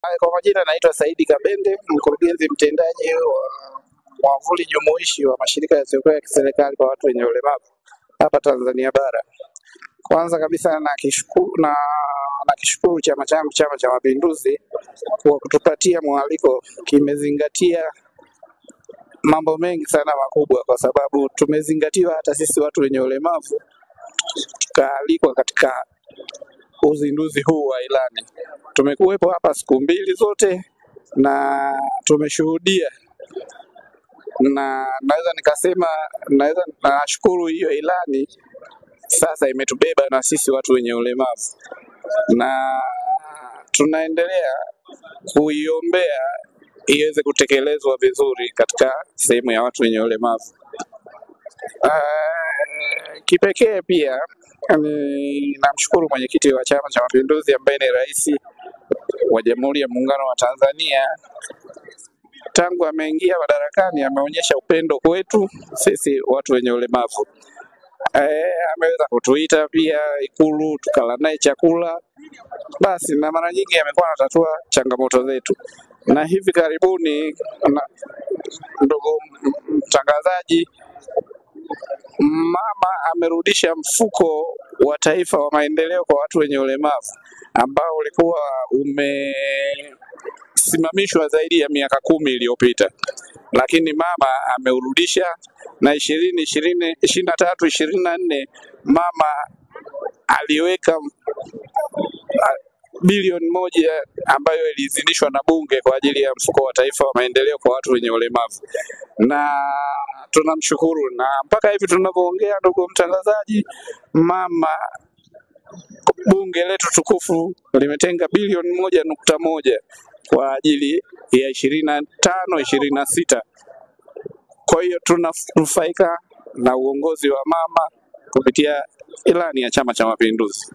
Kwa majina naitwa Saidi Kabende, mkurugenzi mtendaji wa mwavuli jumuishi wa mashirika yasiyokuwa ya kiserikali kwa watu wenye ulemavu hapa Tanzania bara. Kwanza kabisa nakishukuru Chama cha Mapinduzi kwa kutupatia mwaliko. Kimezingatia mambo mengi sana makubwa, kwa sababu tumezingatiwa hata sisi watu wenye ulemavu, tukaalikwa katika uzinduzi huu wa ilani. Tumekuwepo hapa siku mbili zote na tumeshuhudia, na naweza nikasema nashukuru hiyo ilani sasa imetubeba na sisi watu wenye ulemavu, na tunaendelea kuiombea iweze kutekelezwa vizuri katika sehemu ya watu wenye ulemavu. Kipekee pia namshukuru mwenyekiti wa Chama cha Mapinduzi ambaye ni Rais wa Jamhuri ya Muungano wa Tanzania. Tangu ameingia madarakani ameonyesha upendo kwetu sisi watu wenye ulemavu. Ameweza kutuita pia Ikulu tukala naye chakula, basi na mara nyingi amekuwa anatatua changamoto zetu. Na hivi karibuni, ndugu mtangazaji, mama amerudisha mfuko wa taifa wa maendeleo kwa watu wenye ulemavu ambao ulikuwa umesimamishwa zaidi ya miaka 10 iliyopita, lakini mama ameurudisha, na 2023-2024 mama aliweka bilioni 1 ambayo iliidhinishwa na Bunge kwa ajili ya mfuko wa taifa wa maendeleo kwa watu wenye ulemavu, na tunamshukuru. Na mpaka hivi tunavyoongea, ndugu mtangazaji, mama, Bunge letu tukufu limetenga bilioni 1.1 kwa ajili ya 25-26. Kwa hiyo tunanufaika na uongozi wa mama kupitia ilani ya Chama cha Mapinduzi.